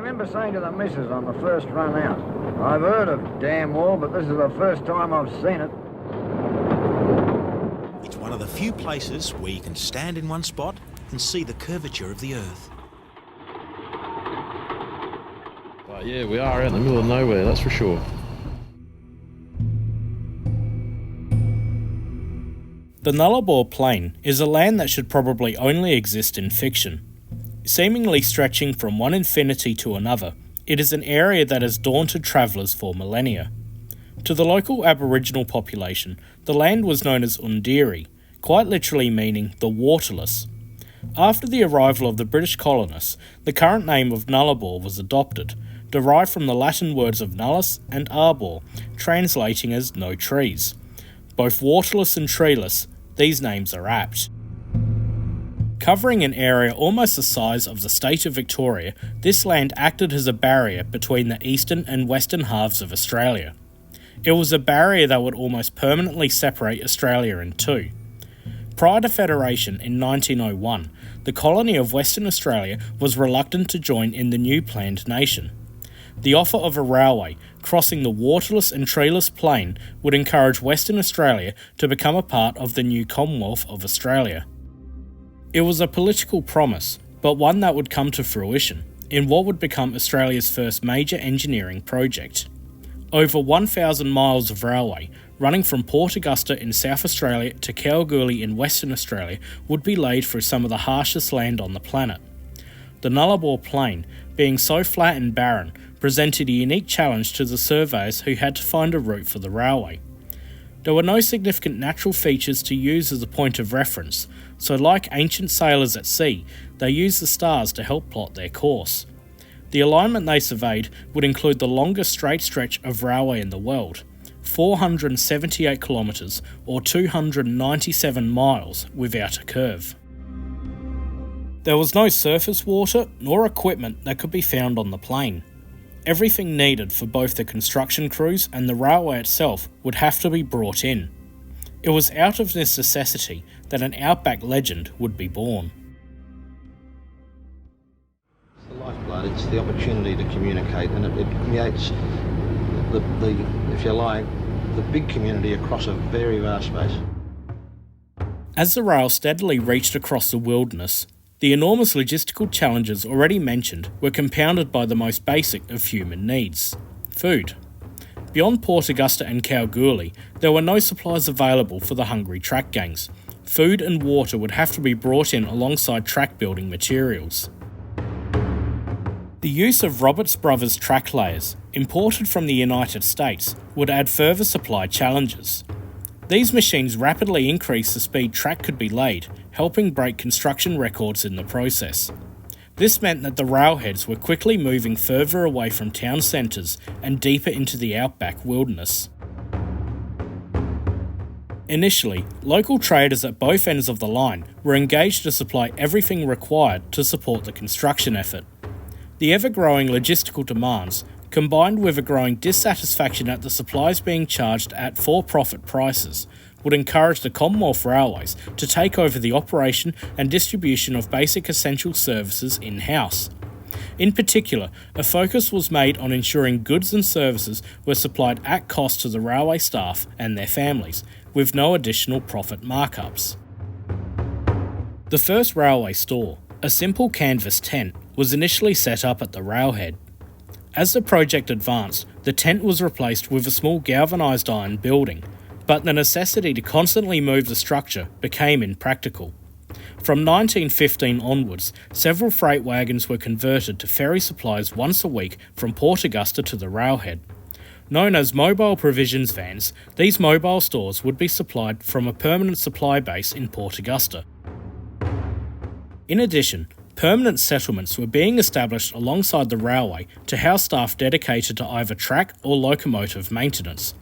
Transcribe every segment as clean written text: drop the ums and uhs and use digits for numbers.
remember saying to the missus on the first run out, I've heard of Dam Wall, but this is the first time I've seen it. It's one of the few places where you can stand in one spot and see the curvature of the earth. Yeah, we are out in the middle of nowhere, that's for sure. The Nullarbor Plain is a land that should probably only exist in fiction. Seemingly stretching from one infinity to another, it is an area that has daunted travellers for millennia. To the local Aboriginal population, the land was known as Undiri, quite literally meaning the waterless. After the arrival of the British colonists, the current name of Nullarbor was adopted, derived from the Latin words of nullus and arbor, translating as no trees. Both waterless and treeless, these names are apt. Covering an area almost the size of the state of Victoria, this land acted as a barrier between the eastern and western halves of Australia. It was a barrier that would almost permanently separate Australia in two. Prior to Federation in 1901, the colony of Western Australia was reluctant to join in the new planned nation. The offer of a railway crossing the waterless and treeless plain would encourage Western Australia to become a part of the new Commonwealth of Australia. It was a political promise, but one that would come to fruition in what would become Australia's first major engineering project. Over 1,000 miles of railway, running from Port Augusta in South Australia to Kalgoorlie in Western Australia, would be laid through some of the harshest land on the planet. The Nullarbor Plain, being so flat and barren, presented a unique challenge to the surveyors who had to find a route for the railway. There were no significant natural features to use as a point of reference, so like ancient sailors at sea, they used the stars to help plot their course. The alignment they surveyed would include the longest straight stretch of railway in the world, 478 kilometres or 297 miles without a curve. There was no surface water nor equipment that could be found on the plain. Everything needed for both the construction crews and the railway itself would have to be brought in. It was out of this necessity that an Outback legend would be born. It's the lifeblood, it's the opportunity to communicate, and it creates the, if you like, the big community across a very vast space. As the rail steadily reached across the wilderness, the enormous logistical challenges already mentioned were compounded by the most basic of human needs: food. Beyond Port Augusta and Kalgoorlie, there were no supplies available for the hungry track gangs. Food and water would have to be brought in alongside track building materials. The use of Roberts Brothers track layers, imported from the United States, would add further supply challenges. These machines rapidly increased the speed track could be laid, helping break construction records in the process. This meant that the railheads were quickly moving further away from town centres and deeper into the outback wilderness. Initially, local traders at both ends of the line were engaged to supply everything required to support the construction effort. The ever-growing logistical demands, combined with a growing dissatisfaction at the supplies being charged at for-profit prices, would encourage the Commonwealth Railways to take over the operation and distribution of basic essential services in-house. In particular, a focus was made on ensuring goods and services were supplied at cost to the railway staff and their families, with no additional profit markups. The first railway store, a simple canvas tent, was initially set up at the railhead. As the project advanced, the tent was replaced with a small galvanised iron building, but the necessity to constantly move the structure became impractical. From 1915 onwards, several freight wagons were converted to ferry supplies once a week from Port Augusta to the railhead. Known as mobile provisions vans, these mobile stores would be supplied from a permanent supply base in Port Augusta. In addition, permanent settlements were being established alongside the railway to house staff dedicated to either track or locomotive maintenance.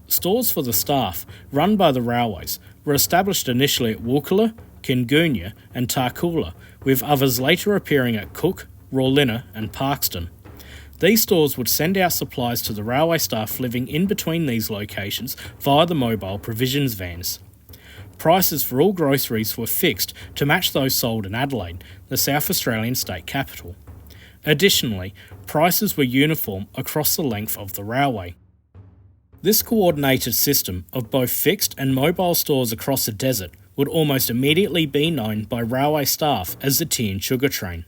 Stores for the staff, run by the railways, were established initially at Wookilla, Kingunya and Tarcoola, with others later appearing at Cook, Rawlinna and Parkston. These stores would send out supplies to the railway staff living in between these locations via the mobile provisions vans. Prices for all groceries were fixed to match those sold in Adelaide, the South Australian state capital. Additionally, prices were uniform across the length of the railway. This coordinated system of both fixed and mobile stores across the desert would almost immediately be known by railway staff as the Tea and Sugar Train.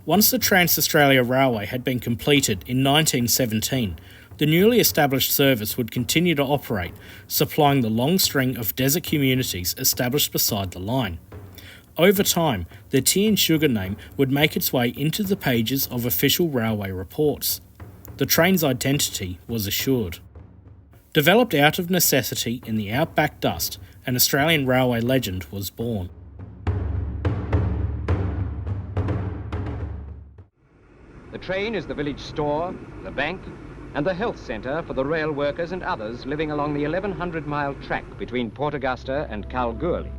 Once the Trans-Australia Railway had been completed in 1917, the newly established service would continue to operate, supplying the long string of desert communities established beside the line. Over time, the Tea and Sugar name would make its way into the pages of official railway reports. The train's identity was assured. Developed out of necessity in the Outback dust, an Australian railway legend was born. The train is the village store, the bank, and the health centre for the rail workers and others living along the 1,100-mile track between Port Augusta and Kalgoorlie.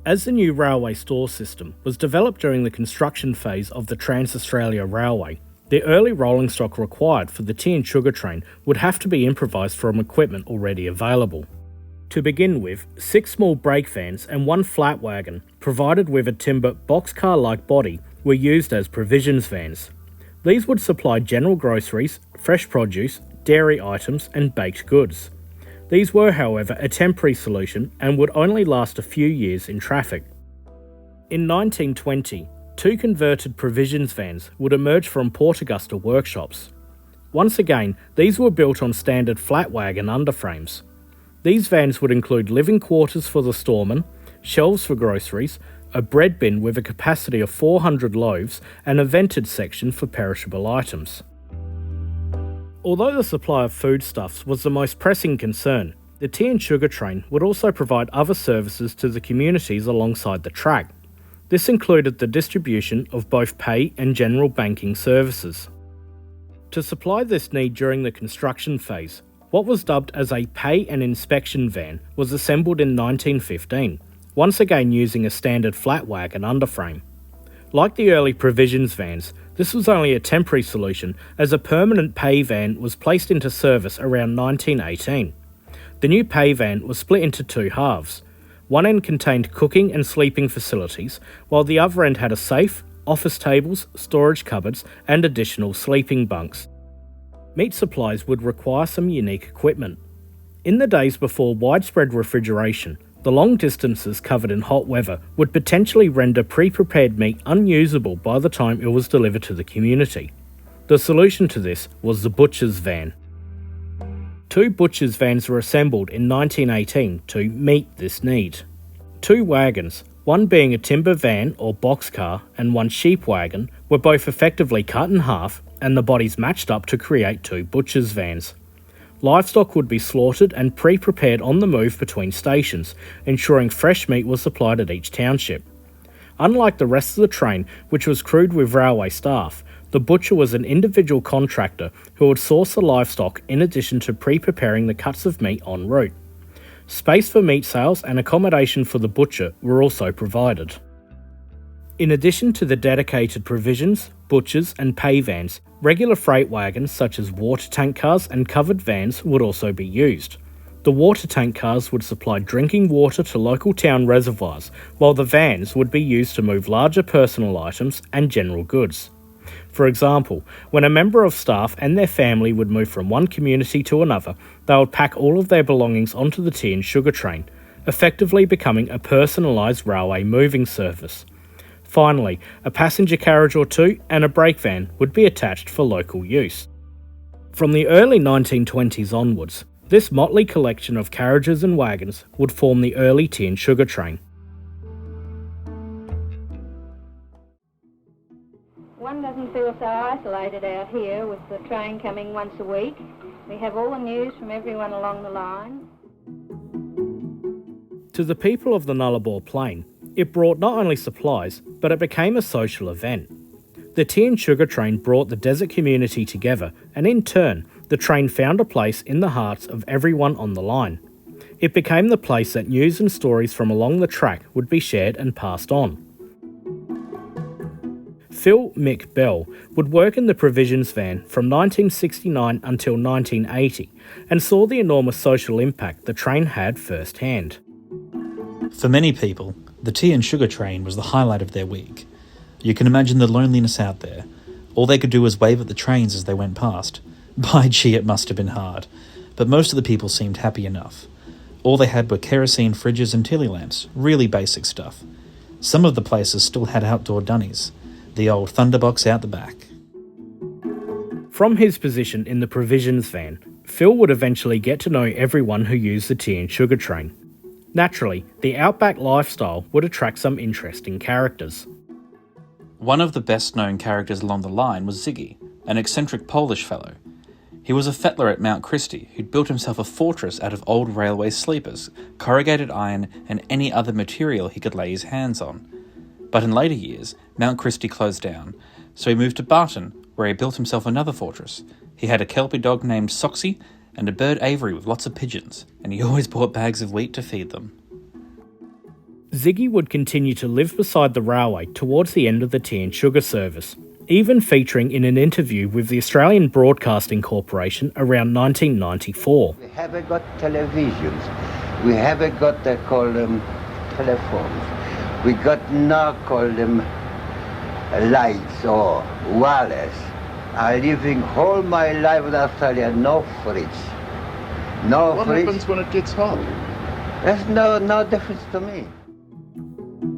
As the new railway store system was developed during the construction phase of the Trans-Australia Railway, the early rolling stock required for the Tea and Sugar Train would have to be improvised from equipment already available. To begin with, 6 small brake vans and 1 flat wagon, provided with a timber boxcar-like body, were used as provisions vans. These would supply general groceries, fresh produce, dairy items and baked goods. These were, however, a temporary solution and would only last a few years in traffic. In 1920, 2 converted provisions vans would emerge from Port Augusta workshops. Once again, these were built on standard flat wagon underframes. These vans would include living quarters for the storemen, shelves for groceries, a bread bin with a capacity of 400 loaves, and a vented section for perishable items. Although the supply of foodstuffs was the most pressing concern, the Tea and Sugar Train would also provide other services to the communities alongside the track. This included the distribution of both pay and general banking services. To supply this need during the construction phase, what was dubbed as a pay and inspection van was assembled in 1915, once again using a standard flat wagon underframe. Like the early provisions vans, this was only a temporary solution as a permanent pay van was placed into service around 1918. The new pay van was split into 2 halves. One end contained cooking and sleeping facilities, while the other end had a safe, office tables, storage cupboards, and additional sleeping bunks. Meat supplies would require some unique equipment. In the days before widespread refrigeration, the long distances covered in hot weather would potentially render pre-prepared meat unusable by the time it was delivered to the community. The solution to this was the butcher's van. 2 butcher's vans were assembled in 1918 to meet this need. 2 wagons, one being a timber van or boxcar and 1 sheep wagon, were both effectively cut in half and the bodies matched up to create 2 butcher's vans. Livestock would be slaughtered and pre-prepared on the move between stations, ensuring fresh meat was supplied at each township. Unlike the rest of the train, which was crewed with railway staff, the butcher was an individual contractor who would source the livestock in addition to pre-preparing the cuts of meat en route. Space for meat sales and accommodation for the butcher were also provided. In addition to the dedicated provisions, butchers and pay vans, regular freight wagons such as water tank cars and covered vans would also be used. The water tank cars would supply drinking water to local town reservoirs, while the vans would be used to move larger personal items and general goods. For example, when a member of staff and their family would move from one community to another, they would pack all of their belongings onto the Tea and Sugar Train, effectively becoming a personalised railway moving service. Finally, a passenger carriage or 2 and a brake van would be attached for local use. From the early 1920s onwards, this motley collection of carriages and wagons would form the early Tea and Sugar Train. One doesn't feel so isolated out here with the train coming once a week. We have all the news from everyone along the line. To the people of the Nullarbor Plain, it brought not only supplies, but it became a social event. The Tea and Sugar Train brought the desert community together, and in turn, the train found a place in the hearts of everyone on the line. It became the place that news and stories from along the track would be shared and passed on. Phil Mick Bell would work in the provisions van from 1969 until 1980 and saw the enormous social impact the train had firsthand. For many people, the Tea and Sugar Train was the highlight of their week. You can imagine the loneliness out there. All they could do was wave at the trains as they went past. By gee, it must have been hard. But most of the people seemed happy enough. All they had were kerosene fridges and tilly lamps, really basic stuff. Some of the places still had outdoor dunnies, the old thunderbox out the back. From his position in the provisions van, Phil would eventually get to know everyone who used the tea and sugar train. Naturally, the Outback lifestyle would attract some interesting characters. One of the best-known characters along the line was Ziggy, an eccentric Polish fellow. He was a fettler at Mount Christie who'd built himself a fortress out of old railway sleepers, corrugated iron and any other material he could lay his hands on. But in later years, Mount Christie closed down, so he moved to Barton, where he built himself another fortress. He had a Kelpie dog named Soxy and a bird Avery with lots of pigeons, and he always bought bags of wheat to feed them. Ziggy would continue to live beside the railway towards the end of the tea and sugar service, even featuring in an interview with the Australian Broadcasting Corporation around 1994. We haven't got televisions. We haven't got, they call them telephones. We got now call them lights or wireless. I'm living all my life in Australia, no fridge. No What fridge. happens when it gets hot? There's no difference to me.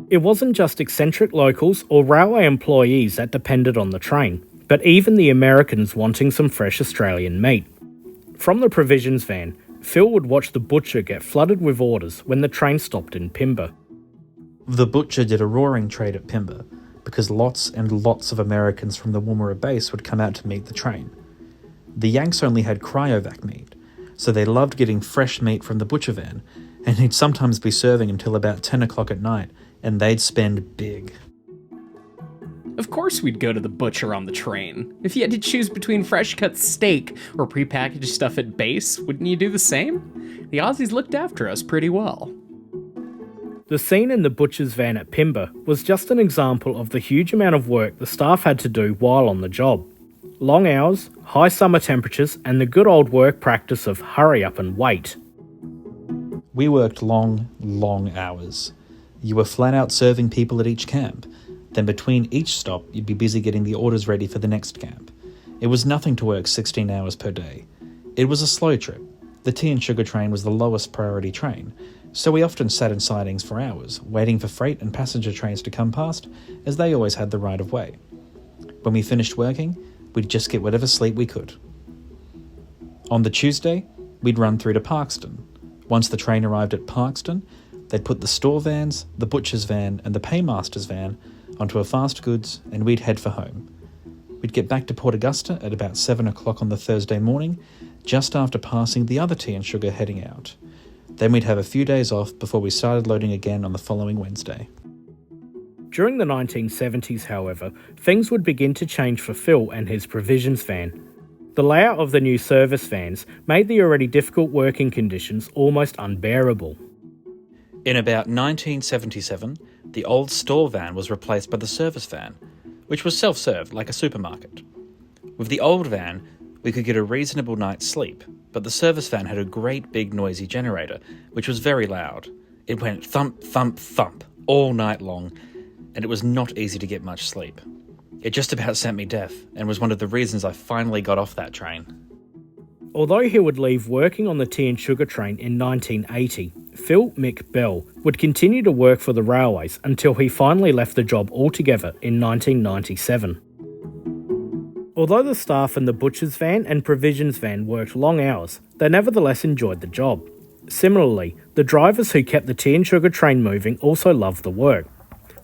It wasn't just eccentric locals or railway employees that depended on the train, but even the Americans wanting some fresh Australian meat. From the provisions van, Phil would watch the butcher get flooded with orders when the train stopped in Pimba. The butcher did a roaring trade at Pimba, because lots and lots of Americans from the Woomera base would come out to meet the train. The Yanks only had cryovac meat, so they loved getting fresh meat from the butcher van, and he'd sometimes be serving until about 10 o'clock at night, and they'd spend big. Of course we'd go to the butcher on the train. If you had to choose between fresh-cut steak or prepackaged stuff at base, wouldn't you do the same? The Aussies looked after us pretty well. The scene in the butcher's van at Pimba was just an example of the huge amount of work the staff had to do while on the job. Long hours, high summer temperatures, and the good old work practice of hurry up and wait. We worked long hours. You were flat out serving people at each camp. Then between each stop, you'd be busy getting the orders ready for the next camp. It was nothing to work 16 hours per day. It was a slow trip. The tea and sugar train was the lowest priority train, so we often sat in sidings for hours, waiting for freight and passenger trains to come past, as they always had the right of way. When we finished working, we'd just get whatever sleep we could. On the Tuesday, we'd run through to Parkston. Once the train arrived at Parkston, they'd put the store vans, the butcher's van, and the paymaster's van onto a fast goods, and we'd head for home. We'd get back to Port Augusta at about 7 o'clock on the Thursday morning, just after passing the other tea and sugar heading out. Then we'd have a few days off before we started loading again on the following Wednesday. During the 1970s, however, things would begin to change for Phil and his provisions van. The layout of the new service vans made the already difficult working conditions almost unbearable. In about 1977, the old store van was replaced by the service van, which was self-served like a supermarket. With the old van, we could get a reasonable night's sleep, but the service van had a great big noisy generator, which was very loud. It went thump, thump, thump all night long, and it was not easy to get much sleep. It just about sent me deaf, and was one of the reasons I finally got off that train. Although he would leave working on the tea and sugar train in 1980, Phil Mick Bell would continue to work for the railways until he finally left the job altogether in 1997. Although the staff in the butcher's van and provisions van worked long hours, they nevertheless enjoyed the job. Similarly, the drivers who kept the tea and sugar train moving also loved the work.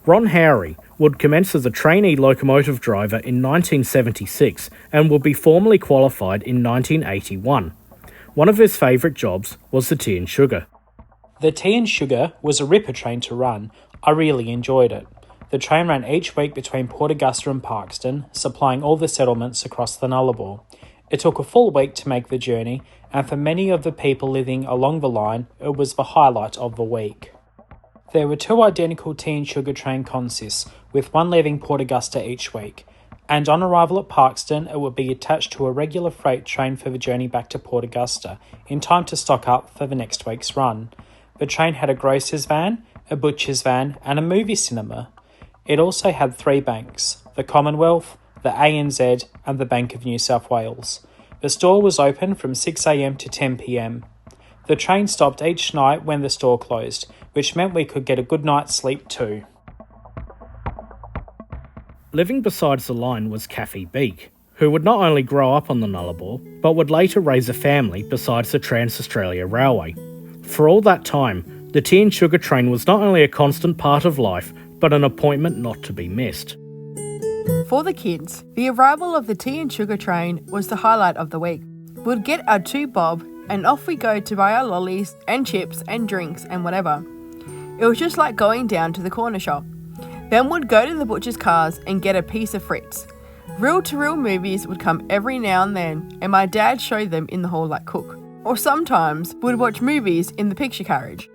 Ron Howry would commence as a trainee locomotive driver in 1976 and would be formally qualified in 1981. One of his favourite jobs was the tea and sugar. The tea and sugar was a ripper train to run. I really enjoyed it. The train ran each week between Port Augusta and Parkston, supplying all the settlements across the Nullarbor. It took a full week to make the journey, and for many of the people living along the line, it was the highlight of the week. There were 2 identical tea and sugar train consists, with one leaving Port Augusta each week, and on arrival at Parkston it would be attached to a regular freight train for the journey back to Port Augusta, in time to stock up for the next week's run. The train had a grocer's van, a butcher's van, and a movie cinema. It also had 3 banks, the Commonwealth, the ANZ and the Bank of New South Wales. The store was open from 6 a.m. to 10 p.m. The train stopped each night when the store closed, which meant we could get a good night's sleep too. Living beside the line was Kathy Beak, who would not only grow up on the Nullarbor, but would later raise a family besides the Trans-Australia Railway. For all that time, the tea and sugar train was not only a constant part of life, but an appointment not to be missed. For the kids, the arrival of the tea and sugar train was the highlight of the week. We'd get our 2 bob and off we go to buy our lollies and chips and drinks and whatever. It was just like going down to the corner shop. Then we'd go to the butcher's cars and get a piece of Fritz. Reel-to-reel movies would come every now and then, and my dad showed them in the hall like Cook. Or sometimes we'd watch movies in the picture carriage.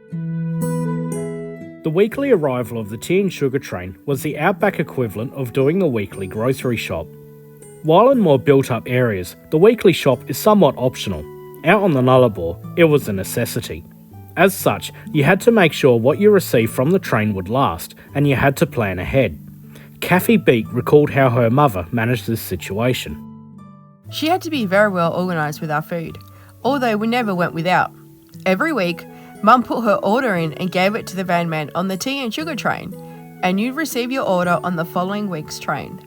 The weekly arrival of the tea and sugar train was the Outback equivalent of doing the weekly grocery shop. While in more built-up areas, the weekly shop is somewhat optional. Out on the Nullarbor, it was a necessity. As such, you had to make sure what you received from the train would last, and you had to plan ahead. Kathy Beak recalled how her mother managed this situation. She had to be very well organised with our food, although we never went without. Every week, Mum put her order in and gave it to the van man on the tea and sugar train, and you'd receive your order on the following week's train.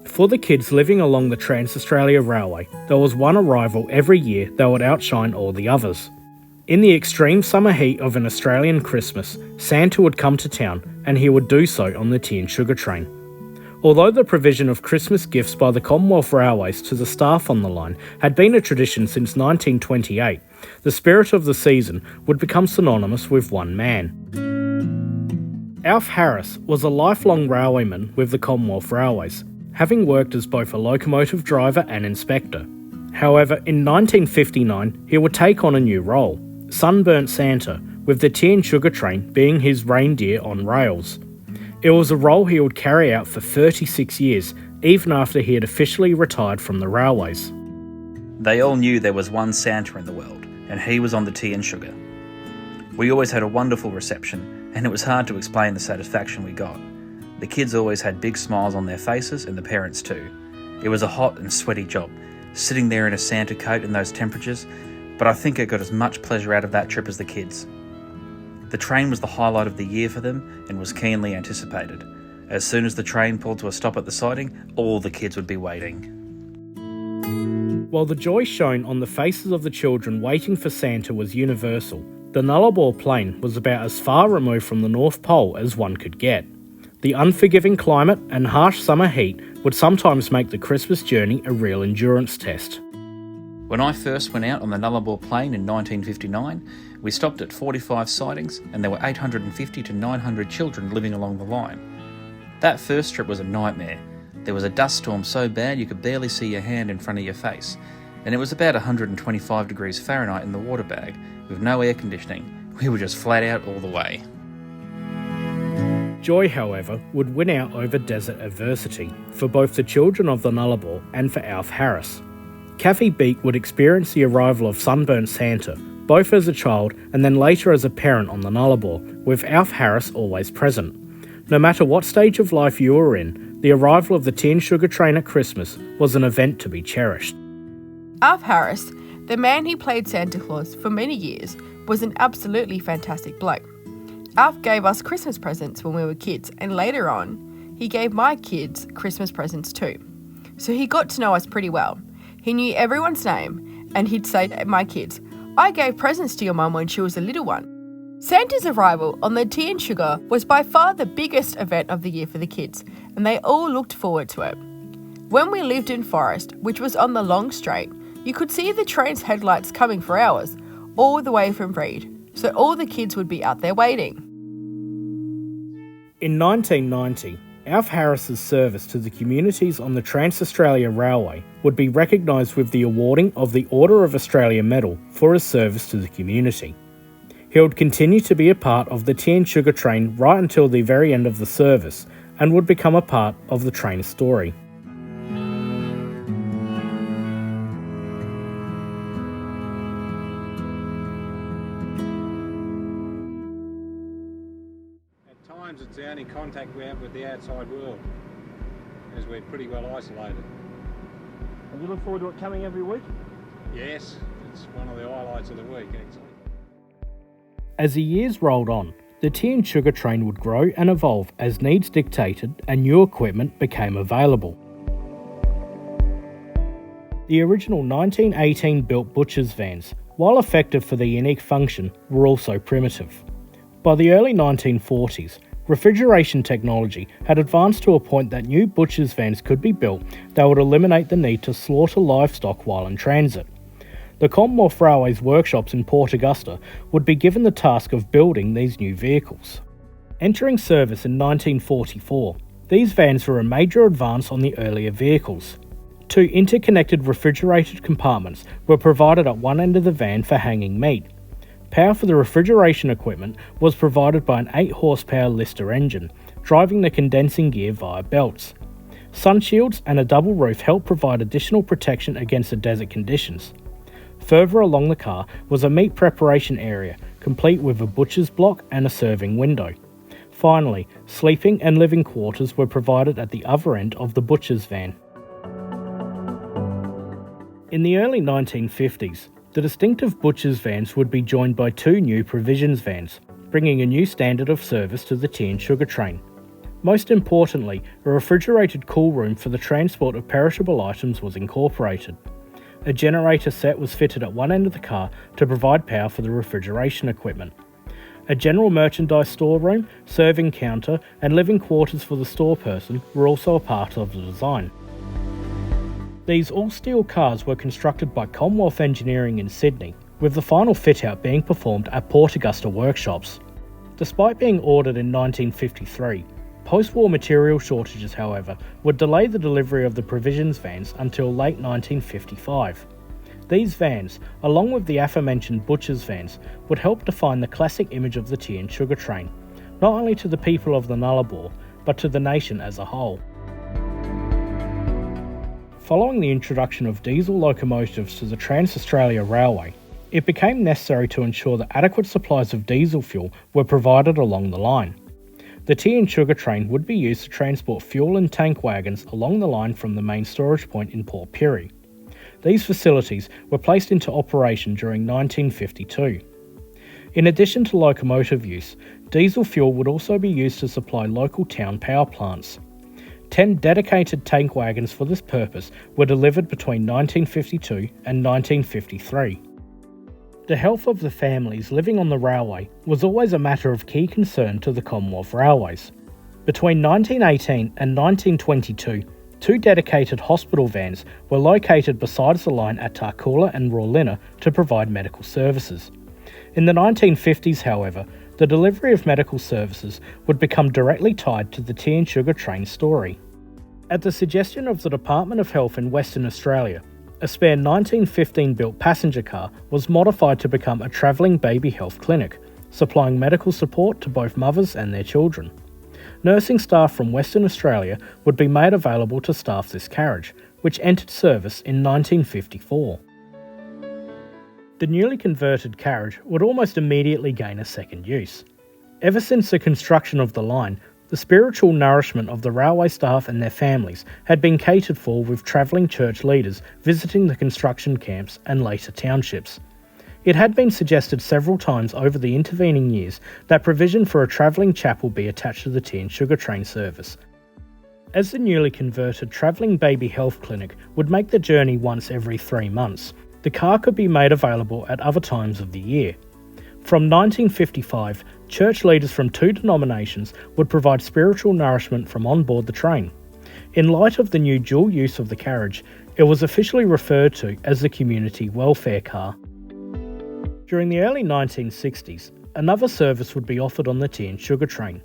For the kids living along the Trans-Australia Railway, there was one arrival every year that would outshine all the others. In the extreme summer heat of an Australian Christmas, Santa would come to town, and he would do so on the tea and sugar train. Although the provision of Christmas gifts by the Commonwealth Railways to the staff on the line had been a tradition since 1928, the spirit of the season would become synonymous with one man. Alf Harris was a lifelong railwayman with the Commonwealth Railways, having worked as both a locomotive driver and inspector. However, in 1959, he would take on a new role, Sunburnt Santa, with the tea and sugar train being his reindeer on rails. It was a role he would carry out for 36 years, even after he had officially retired from the railways. They all knew there was one Santa in the world, and he was on the tea and sugar. We always had a wonderful reception, and it was hard to explain the satisfaction we got. The kids always had big smiles on their faces, and the parents too. It was a hot and sweaty job, sitting there in a Santa coat in those temperatures, but I think I got as much pleasure out of that trip as the kids. The train was the highlight of the year for them and was keenly anticipated. As soon as the train pulled to a stop at the siding, all the kids would be waiting. While the joy shown on the faces of the children waiting for Santa was universal, the Nullarbor Plain was about as far removed from the North Pole as one could get. The unforgiving climate and harsh summer heat would sometimes make the Christmas journey a real endurance test. When I first went out on the Nullarbor Plain in 1959, we stopped at 45 sidings and there were 850 to 900 children living along the line. That first trip was a nightmare. There was a dust storm so bad you could barely see your hand in front of your face, and it was about 125 degrees Fahrenheit in the water bag, with no air conditioning. We were just flat out all the way. Joy, however, would win out over desert adversity, for both the children of the Nullarbor and for Alf Harris. Kathy Beak would experience the arrival of Sunburnt Santa, both as a child and then later as a parent on the Nullarbor, with Alf Harris always present. No matter what stage of life you were in, the arrival of the tea and sugar train at Christmas was an event to be cherished. Alf Harris, the man who played Santa Claus for many years, was an absolutely fantastic bloke. Alf gave us Christmas presents when we were kids, and later on, he gave my kids Christmas presents too. So he got to know us pretty well. He knew everyone's name, and he'd say to my kids, "I gave presents to your mum when she was a little one." Santa's arrival on the tea and sugar was by far the biggest event of the year for the kids, and they all looked forward to it. When we lived in Forest, which was on the long straight, you could see the train's headlights coming for hours, all the way from Reed, so all the kids would be out there waiting. In 1990, Alf Harris's service to the communities on the Trans-Australia Railway would be recognised with the awarding of the Order of Australia Medal for his service to the community. He would continue to be a part of the tea and sugar train right until the very end of the service, and would become a part of the train's story. At times it's the only contact we have with the outside world, as we're pretty well isolated. And you look forward to it coming every week? Yes, it's one of the highlights of the week, actually. As the years rolled on, the tea and sugar train would grow and evolve as needs dictated and new equipment became available. The original 1918 built butcher's vans, while effective for their unique function, were also primitive. By the early 1940s, refrigeration technology had advanced to a point that new butcher's vans could be built that would eliminate the need to slaughter livestock while in transit. The Commonwealth Railway's workshops in Port Augusta would be given the task of building these new vehicles. Entering service in 1944, these vans were a major advance on the earlier vehicles. 2 interconnected refrigerated compartments were provided at one end of the van for hanging meat. Power for the refrigeration equipment was provided by an 8 horsepower Lister engine, driving the condensing gear via belts. Sun shields and a double roof helped provide additional protection against the desert conditions. Further along the car was a meat preparation area, complete with a butcher's block and a serving window. Finally, sleeping and living quarters were provided at the other end of the butcher's van. In the early 1950s, the distinctive butcher's vans would be joined by 2 new provisions vans, bringing a new standard of service to the tea and sugar train. Most importantly, a refrigerated cool room for the transport of perishable items was incorporated. A generator set was fitted at one end of the car to provide power for the refrigeration equipment. A general merchandise storeroom, serving counter, and living quarters for the store person were also a part of the design. These all-steel cars were constructed by Commonwealth Engineering in Sydney, with the final fit-out being performed at Port Augusta workshops. Despite being ordered in 1953, post-war material shortages, however, would delay the delivery of the provisions vans until late 1955. These vans, along with the aforementioned butcher's vans, would help define the classic image of the tea and sugar train, not only to the people of the Nullarbor, but to the nation as a whole. Following the introduction of diesel locomotives to the Trans-Australia Railway, it became necessary to ensure that adequate supplies of diesel fuel were provided along the line. The tea and sugar train would be used to transport fuel and tank wagons along the line from the main storage point in Port Pirie. These facilities were placed into operation during 1952. In addition to locomotive use, diesel fuel would also be used to supply local town power plants. 10 dedicated tank wagons for this purpose were delivered between 1952 and 1953. The health of the families living on the railway was always a matter of key concern to the Commonwealth Railways. Between 1918 and 1922, 2 dedicated hospital vans were located beside the line at Tarcoola and Rawlinna to provide medical services. In the 1950s, however, the delivery of medical services would become directly tied to the tea and sugar train story. At the suggestion of the Department of Health in Western Australia, a spare 1915-built passenger car was modified to become a travelling baby health clinic, supplying medical support to both mothers and their children. Nursing staff from Western Australia would be made available to staff this carriage, which entered service in 1954. The newly converted carriage would almost immediately gain a second use. Ever since the construction of the line, the spiritual nourishment of the railway staff and their families had been catered for with travelling church leaders visiting the construction camps and later townships. It had been suggested several times over the intervening years that provision for a travelling chapel be attached to the tea and sugar train service. As the newly converted travelling baby health clinic would make the journey once every 3 months, the car could be made available at other times of the year. From 1955, church leaders from 2 denominations would provide spiritual nourishment from on board the train. In light of the new dual use of the carriage, it was officially referred to as the community welfare car. During the early 1960s, another service would be offered on the tea and sugar train.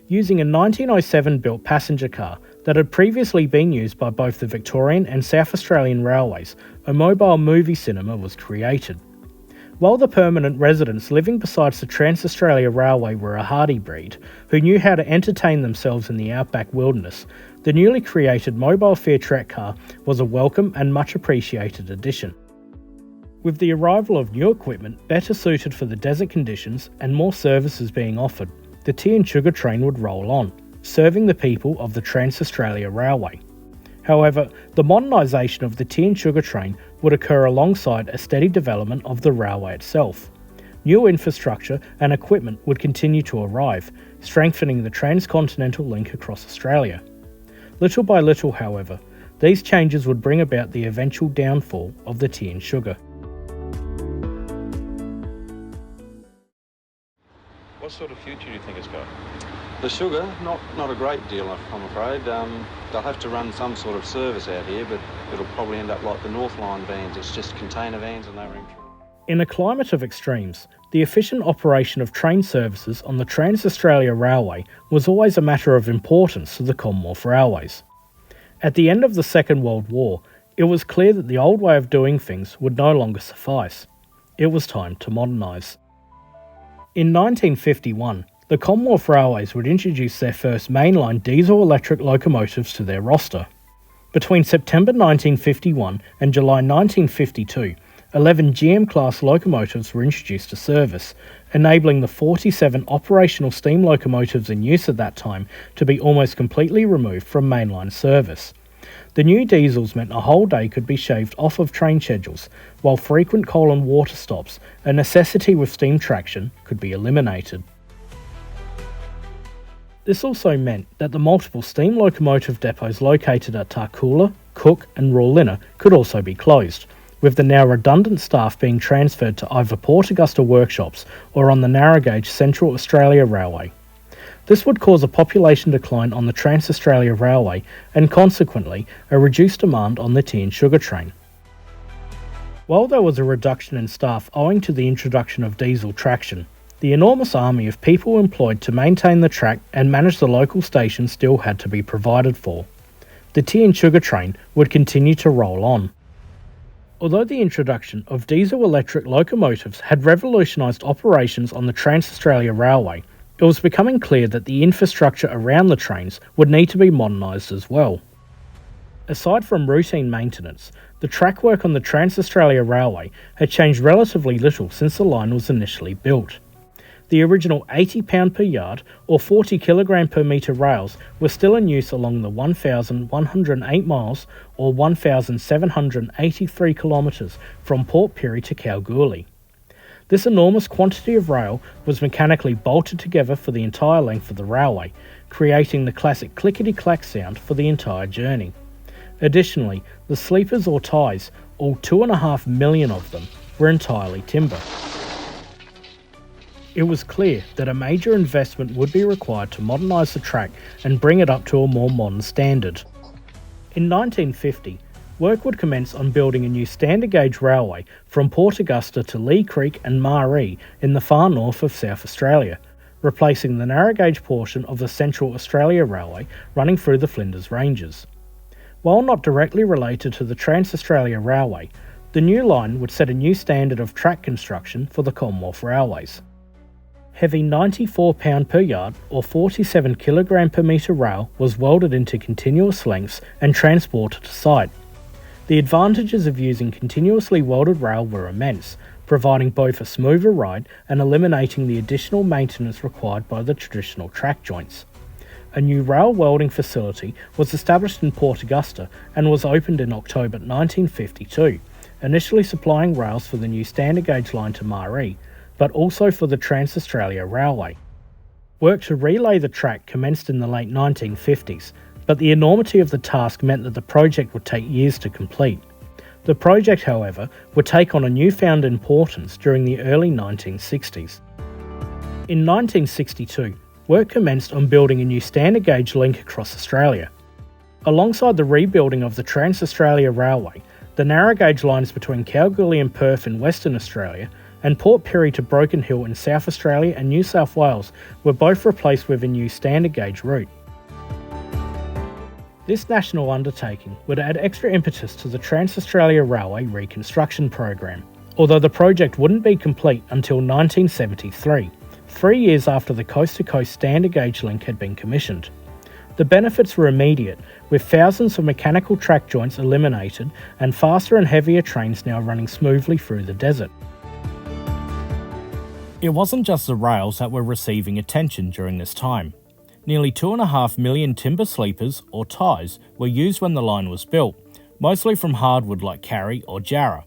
Using a 1907-built passenger car that had previously been used by both the Victorian and South Australian Railways, a mobile movie cinema was created. While the permanent residents living beside the Trans-Australia Railway were a hardy breed, who knew how to entertain themselves in the outback wilderness, the newly created mobile Fiat car was a welcome and much appreciated addition. With the arrival of new equipment better suited for the desert conditions and more services being offered, the tea and sugar train would roll on, serving the people of the Trans-Australia Railway. However, the modernisation of the tea and sugar train would occur alongside a steady development of the railway itself. New infrastructure and equipment would continue to arrive, strengthening the transcontinental link across Australia. Little by little, however, these changes would bring about the eventual downfall of the tea and sugar. What sort of future do you think it's got? The sugar, not a great deal, I'm afraid. They'll have to run some sort of service out here, but it'll probably end up like the Northline vans. It's just container vans and they were in trouble. In a climate of extremes, the efficient operation of train services on the Trans-Australia Railway was always a matter of importance to the Commonwealth Railways. At the end of the Second World War, it was clear that the old way of doing things would no longer suffice. It was time to modernise. In 1951, the Commonwealth Railways would introduce their first mainline diesel-electric locomotives to their roster. Between September 1951 and July 1952, 11 GM-class locomotives were introduced to service, enabling the 47 operational steam locomotives in use at that time to be almost completely removed from mainline service. The new diesels meant a whole day could be shaved off of train schedules, while frequent coal and water stops, a necessity with steam traction, could be eliminated. This also meant that the multiple steam locomotive depots located at Tarcoola, Cook and Rawlinna could also be closed, with the now redundant staff being transferred to either Port Augusta workshops or on the narrow gauge Central Australia Railway. This would cause a population decline on the Trans-Australia Railway and consequently a reduced demand on the tea and sugar train. While there was a reduction in staff owing to the introduction of diesel traction, the enormous army of people employed to maintain the track and manage the local station still had to be provided for. The tea and sugar train would continue to roll on. Although the introduction of diesel-electric locomotives had revolutionised operations on the Trans-Australia Railway, it was becoming clear that the infrastructure around the trains would need to be modernised as well. Aside from routine maintenance, the track work on the Trans-Australia Railway had changed relatively little since the line was initially built. The original 80 pound per yard or 40 kilogram per metre rails were still in use along the 1,108 miles or 1,783 kilometres from Port Pirie to Kalgoorlie. This enormous quantity of rail was mechanically bolted together for the entire length of the railway, creating the classic clickety-clack sound for the entire journey. Additionally, the sleepers or ties, all 2.5 million of them, were entirely timber. It was clear that a major investment would be required to modernise the track and bring it up to a more modern standard. In 1950, work would commence on building a new standard gauge railway from Port Augusta to Lee Creek and Maree in the far north of South Australia, replacing the narrow gauge portion of the Central Australia Railway running through the Flinders Ranges. While not directly related to the Trans-Australia Railway, the new line would set a new standard of track construction for the Commonwealth Railways. Heavy 94 pound per yard or 47 kilogram per metre rail was welded into continuous lengths and transported to site. The advantages of using continuously welded rail were immense, providing both a smoother ride and eliminating the additional maintenance required by the traditional track joints. A new rail welding facility was established in Port Augusta and was opened in October 1952, initially supplying rails for the new standard gauge line to Maree, but also for the Trans-Australia Railway. Work to relay the track commenced in the late 1950s, but the enormity of the task meant that the project would take years to complete. The project, however, would take on a newfound importance during the early 1960s. In 1962, work commenced on building a new standard gauge link across Australia. Alongside the rebuilding of the Trans-Australia Railway, the narrow gauge lines between Kalgoorlie and Perth in Western Australia and Port Pirie to Broken Hill in South Australia and New South Wales were both replaced with a new standard gauge route. This national undertaking would add extra impetus to the Trans-Australia Railway reconstruction program, although the project wouldn't be complete until 1973, 3 years after the coast-to-coast standard gauge link had been commissioned. The benefits were immediate, with thousands of mechanical track joints eliminated and faster and heavier trains now running smoothly through the desert. It wasn't just the rails that were receiving attention during this time. Nearly 2.5 million timber sleepers, or ties, were used when the line was built, mostly from hardwood like karri or jarrah.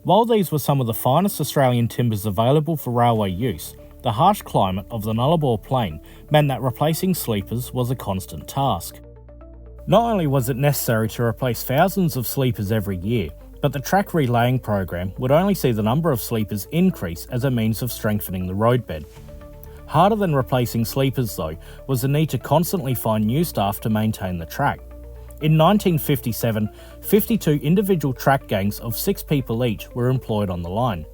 While these were some of the finest Australian timbers available for railway use, the harsh climate of the Nullarbor Plain meant that replacing sleepers was a constant task. Not only was it necessary to replace thousands of sleepers every year, but the track relaying program would only see the number of sleepers increase as a means of strengthening the roadbed. Harder than replacing sleepers, though, was the need to constantly find new staff to maintain the track. In 1957, 52 individual track gangs of 6 people each were employed on the line.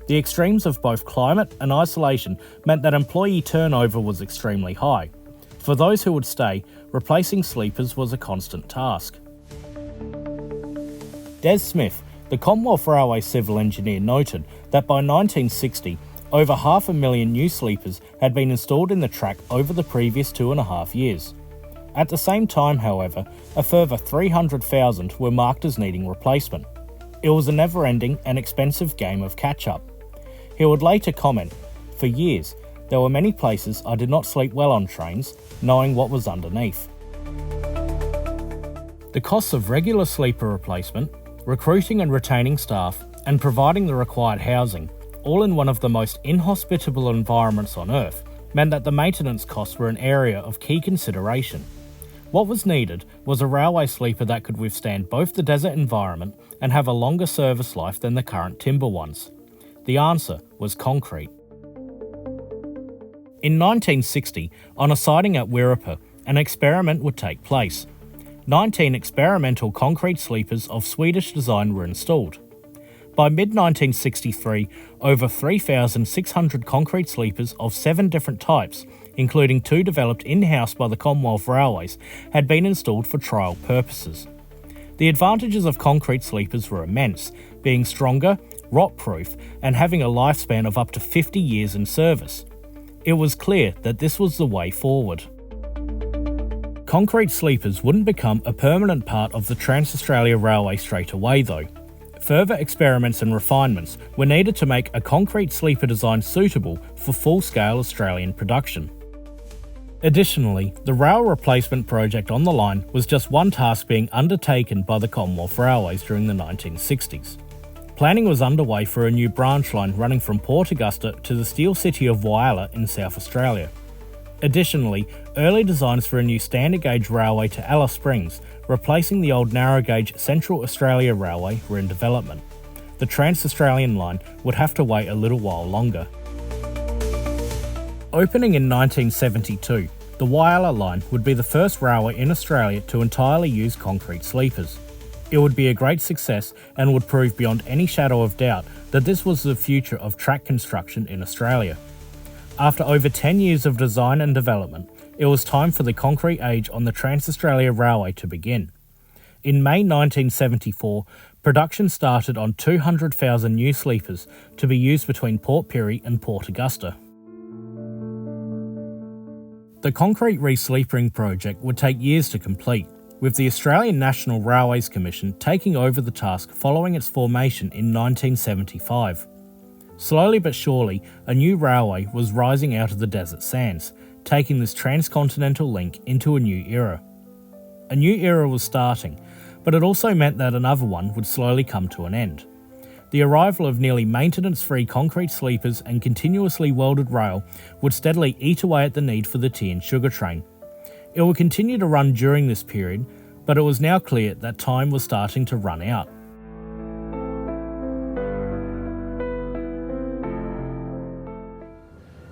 The extremes of both climate and isolation meant that employee turnover was extremely high. For those who would stay, replacing sleepers was a constant task. Des Smith, the Commonwealth Railway civil engineer, noted that by 1960, over 500,000 new sleepers had been installed in the track over the previous 2.5 years. At the same time, however, a further 300,000 were marked as needing replacement. It was a never-ending and expensive game of catch-up. He would later comment, "For years, there were many places I did not sleep well on trains, knowing what was underneath." The costs of regular sleeper replacement, recruiting and retaining staff, and providing the required housing, all in one of the most inhospitable environments on Earth, meant that the maintenance costs were an area of key consideration. What was needed was a railway sleeper that could withstand both the desert environment and have a longer service life than the current timber ones. The answer was concrete. In 1960, on a siding at Wirrapa, an experiment would take place. 19 experimental concrete sleepers of Swedish design were installed. By mid-1963, over 3,600 concrete sleepers of 7 different types, including 2 developed in-house by the Commonwealth Railways, had been installed for trial purposes. The advantages of concrete sleepers were immense, being stronger, rot-proof, and having a lifespan of up to 50 years in service. It was clear that this was the way forward. Concrete sleepers wouldn't become a permanent part of the Trans-Australia Railway straight away, though. Further experiments and refinements were needed to make a concrete sleeper design suitable for full-scale Australian production. Additionally, the rail replacement project on the line was just one task being undertaken by the Commonwealth Railways during the 1960s. Planning was underway for a new branch line running from Port Augusta to the steel city of Whyalla in South Australia. Additionally, early designs for a new standard gauge railway to Alice Springs, replacing the old narrow gauge Central Australia Railway, were in development. The Trans-Australian line would have to wait a little while longer. Opening in 1972, the Whyalla line would be the first railway in Australia to entirely use concrete sleepers. It would be a great success and would prove beyond any shadow of doubt that this was the future of track construction in Australia. After over 10 years of design and development, it was time for the concrete age on the Trans-Australia Railway to begin. In May 1974, production started on 200,000 new sleepers to be used between Port Pirie and Port Augusta. The concrete re-sleepering project would take years to complete, with the Australian National Railways Commission taking over the task following its formation in 1975. Slowly but surely, a new railway was rising out of the desert sands, taking this transcontinental link into a new era. A new era was starting, but it also meant that another one would slowly come to an end. The arrival of nearly maintenance-free concrete sleepers and continuously welded rail would steadily eat away at the need for the tea and sugar train. It would continue to run during this period, but it was now clear that time was starting to run out.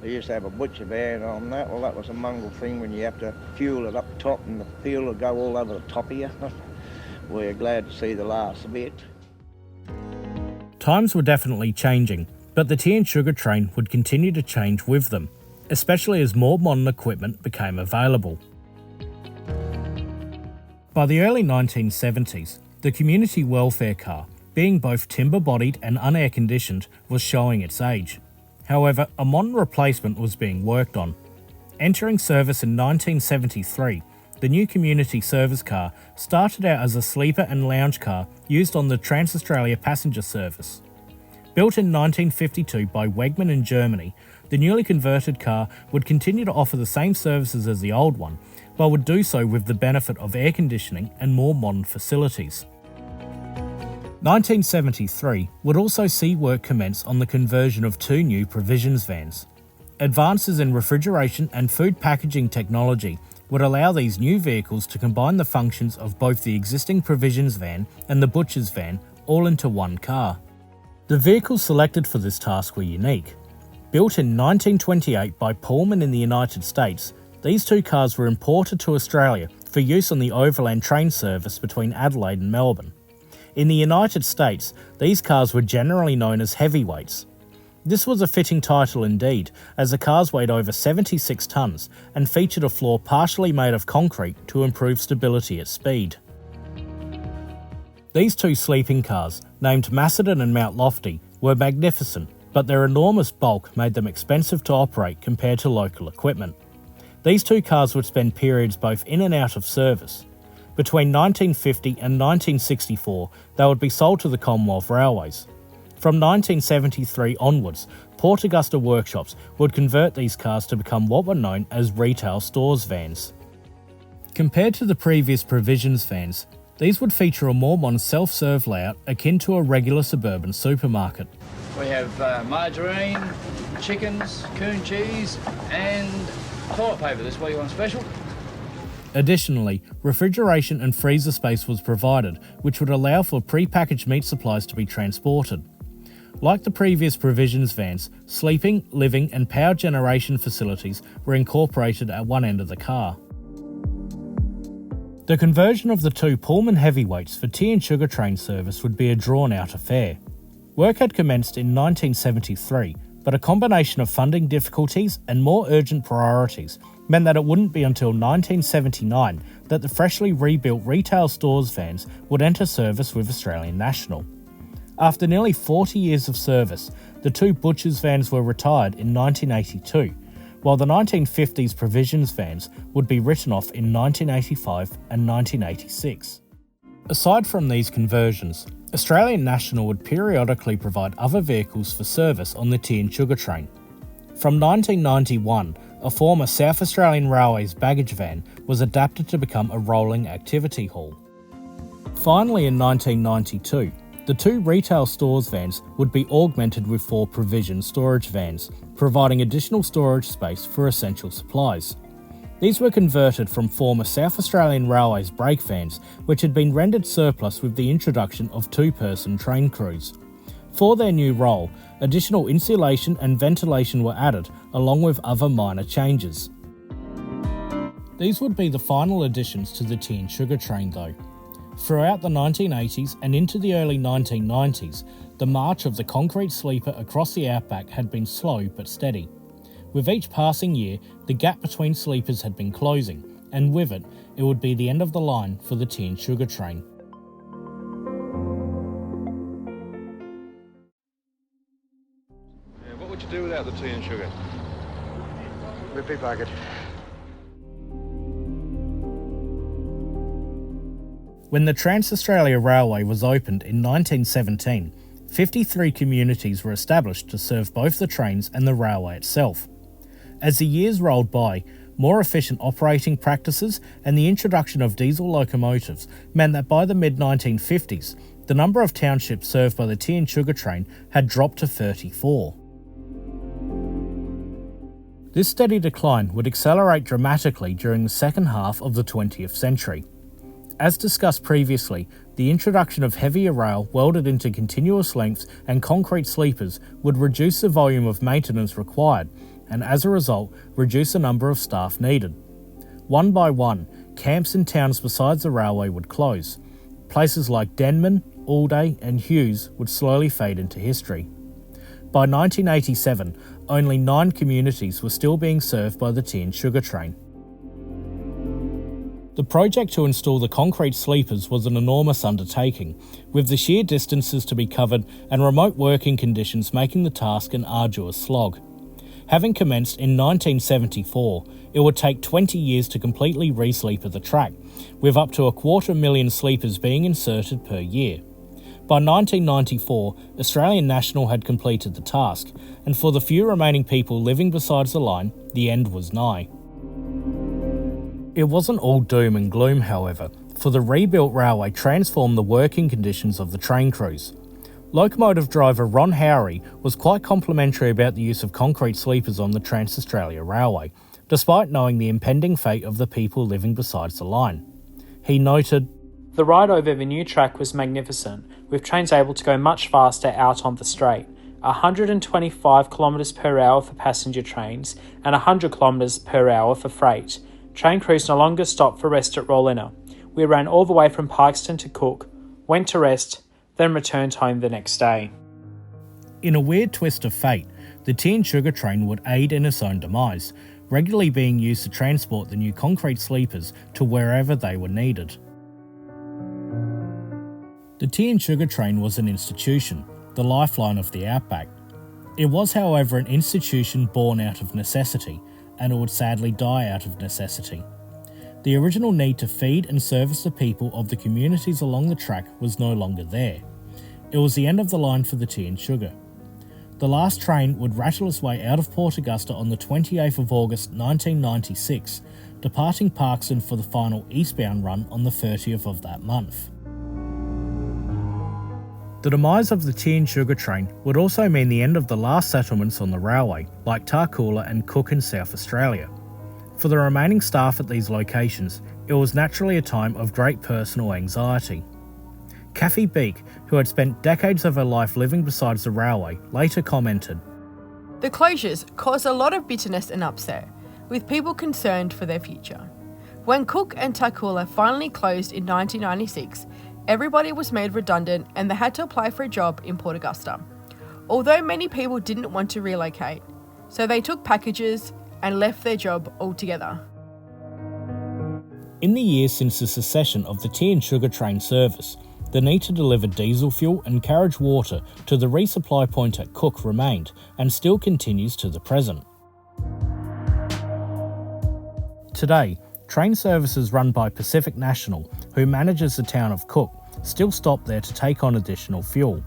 They used to have a butcher van on that. Well, that was a mongrel thing when you have to fuel it up top and the fuel will go all over the top of you. We're glad to see the last of it. Times were definitely changing, but the tea and sugar train would continue to change with them, especially as more modern equipment became available. By the early 1970s, the community welfare car, being both timber-bodied and unair-conditioned, was showing its age. However, a modern replacement was being worked on. Entering service in 1973, the new community service car started out as a sleeper and lounge car used on the Trans-Australia passenger service. Built in 1952 by Wegman in Germany, the newly converted car would continue to offer the same services as the old one, but would do so with the benefit of air conditioning and more modern facilities. 1973 would also see work commence on the conversion of 2 new provisions vans. Advances in refrigeration and food packaging technology would allow these new vehicles to combine the functions of both the existing provisions van and the butcher's van all into one car. The vehicles selected for this task were unique. Built in 1928 by Pullman in the United States, these 2 cars were imported to Australia for use on the overland train service between Adelaide and Melbourne. In the United States, these cars were generally known as heavyweights. This was a fitting title indeed, as the cars weighed over 76 tonnes and featured a floor partially made of concrete to improve stability at speed. These 2 sleeping cars, named Macedon and Mount Lofty, were magnificent, but their enormous bulk made them expensive to operate compared to local equipment. These 2 cars would spend periods both in and out of service. Between 1950 and 1964, they would be sold to the Commonwealth Railways. From 1973 onwards, Port Augusta workshops would convert these cars to become what were known as retail stores vans. Compared to the previous provisions vans, these would feature a more modern self-serve layout akin to a regular suburban supermarket. We have margarine, chickens, coon cheese and toilet paper. This is what you want special? Additionally, refrigeration and freezer space was provided, which would allow for pre-packaged meat supplies to be transported. Like the previous provisions vans, sleeping, living and power generation facilities were incorporated at one end of the car. The conversion of the 2 Pullman heavyweights for tea and sugar train service would be a drawn-out affair. Work had commenced in 1973, but a combination of funding difficulties and more urgent priorities meant that it wouldn't be until 1979 that the freshly rebuilt retail stores vans would enter service with Australian National. After nearly 40 years of service, the 2 butchers vans were retired in 1982, while the 1950s provisions vans would be written off in 1985 and 1986. Aside from these conversions, Australian National would periodically provide other vehicles for service on the tea and sugar train. From 1991, a former South Australian Railways baggage van was adapted to become a rolling activity hall. Finally, in 1992, the 2 retail stores vans would be augmented with 4 provision storage vans, providing additional storage space for essential supplies. These were converted from former South Australian Railways brake vans, which had been rendered surplus with the introduction of 2-person train crews. For their new role, additional insulation and ventilation were added, along with other minor changes. These would be the final additions to the tea and sugar train though. Throughout the 1980s and into the early 1990s, the march of the concrete sleeper across the Outback had been slow but steady. With each passing year, the gap between sleepers had been closing, and with it, it would be the end of the line for the tea and sugar train. Yeah, what would you do without the tea and sugar? Whippy bucket. When the Trans-Australia Railway was opened in 1917, 53 communities were established to serve both the trains and the railway itself. As the years rolled by, more efficient operating practices and the introduction of diesel locomotives meant that by the mid-1950s, the number of townships served by the tea and sugar train had dropped to 34. This steady decline would accelerate dramatically during the second half of the 20th century. As discussed previously, the introduction of heavier rail welded into continuous lengths and concrete sleepers would reduce the volume of maintenance required, and as a result, reduce the number of staff needed. One by one, camps in towns besides the railway would close. Places like Denman, Alday and Hughes would slowly fade into history. By 1987, only 9 communities were still being served by the tea and sugar train. The project to install the concrete sleepers was an enormous undertaking, with the sheer distances to be covered and remote working conditions making the task an arduous slog. Having commenced in 1974, it would take 20 years to completely re-sleeper the track, with up to 250,000 sleepers being inserted per year. By 1994, Australian National had completed the task, and for the few remaining people living beside the line, the end was nigh. It wasn't all doom and gloom, however, for the rebuilt railway transformed the working conditions of the train crews. Locomotive driver Ron Howry was quite complimentary about the use of concrete sleepers on the Trans-Australia Railway, despite knowing the impending fate of the people living beside the line. He noted, "The ride over the new track was magnificent, with trains able to go much faster out on the straight, 125 km per hour for passenger trains and 100 km per hour for freight. Train crews no longer stopped for rest at Rawlinna. We ran all the way from Parkeston to Cook, went to rest, then returned home the next day." In a weird twist of fate, the tea and sugar train would aid in its own demise, regularly being used to transport the new concrete sleepers to wherever they were needed. The tea and sugar train was an institution, the lifeline of the Outback. It was, however, an institution born out of necessity, and it would sadly die out of necessity. The original need to feed and service the people of the communities along the track was no longer there. It was the end of the line for the tea and sugar. The last train would rattle its way out of Port Augusta on the 28th of August 1996, departing Parkeston for the final eastbound run on the 30th of that month. The demise of the tea and sugar train would also mean the end of the last settlements on the railway, like Tarcoola and Cook in South Australia. For the remaining staff at these locations, it was naturally a time of great personal anxiety. Kathy Beek, who had spent decades of her life living beside the railway, later commented, "The closures caused a lot of bitterness and upset, with people concerned for their future. When Cook and Tarcoola finally closed in 1996, everybody was made redundant and they had to apply for a job in Port Augusta, although many people didn't want to relocate, so they took packages and left their job altogether." In the years since the cessation of the tea and sugar train service, the need to deliver diesel fuel and carriage water to the resupply point at Cook remained and still continues to the present. Today, train services run by Pacific National, who manages the town of Cook, still stop there to take on additional fuel.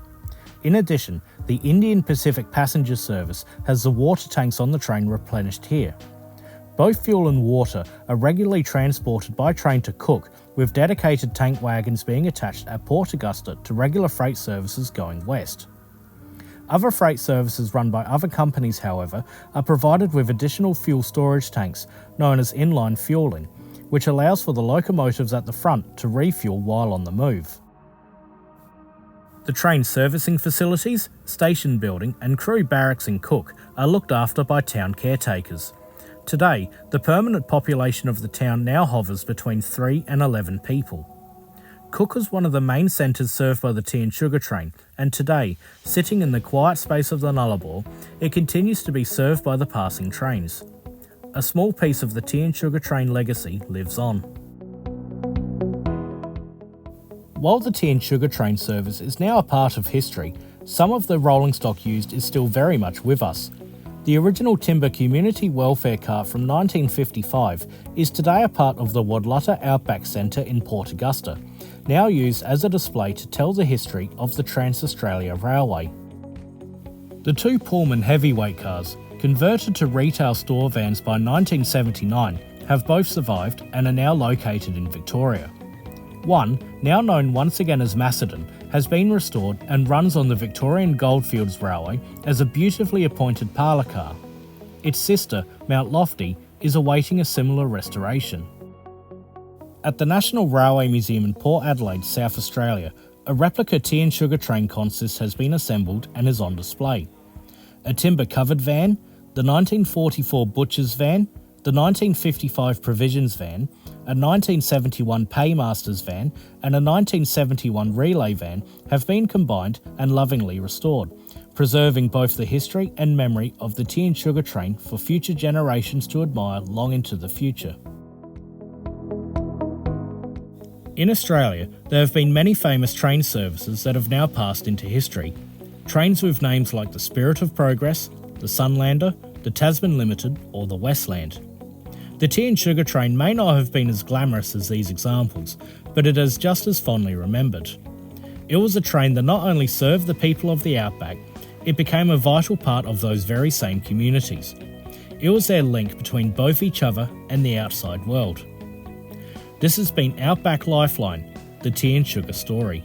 In addition, the Indian Pacific passenger service has the water tanks on the train replenished here. Both fuel and water are regularly transported by train to Cook, with dedicated tank wagons being attached at Port Augusta to regular freight services going west. Other freight services run by other companies, however, are provided with additional fuel storage tanks known as inline fueling, which allows for the locomotives at the front to refuel while on the move. The train servicing facilities, station building and crew barracks in Cook are looked after by town caretakers. Today, the permanent population of the town now hovers between 3 and 11 people. Cook is one of the main centres served by the tea and sugar train, and today, sitting in the quiet space of the Nullarbor, it continues to be served by the passing trains. A small piece of the tea and sugar train legacy lives on. While the tea and sugar train service is now a part of history, some of the rolling stock used is still very much with us. The original timber community welfare cart from 1955 is today a part of the Wadlutta Outback Centre in Port Augusta, now used as a display to tell the history of the Trans-Australia Railway. The two Pullman heavyweight cars, converted to retail store vans by 1979, have both survived and are now located in Victoria. One, now known once again as Macedon, has been restored and runs on the Victorian Goldfields Railway as a beautifully appointed parlour car. Its sister, Mount Lofty, is awaiting a similar restoration. At the National Railway Museum in Port Adelaide, South Australia, a replica tea and sugar train consist has been assembled and is on display. A timber-covered van, the 1944 butcher's van, the 1955 provisions van, a 1971 paymasters van and a 1971 relay van have been combined and lovingly restored, preserving both the history and memory of the tea and sugar train for future generations to admire long into the future. In Australia, there have been many famous train services that have now passed into history. Trains with names like the Spirit of Progress, the Sunlander, the Tasman Limited or the Westland. The tea and sugar train may not have been as glamorous as these examples, but it is just as fondly remembered. It was a train that not only served the people of the Outback, it became a vital part of those very same communities. It was their link between both each other and the outside world. This has been Outback Lifeline, the tea and sugar story.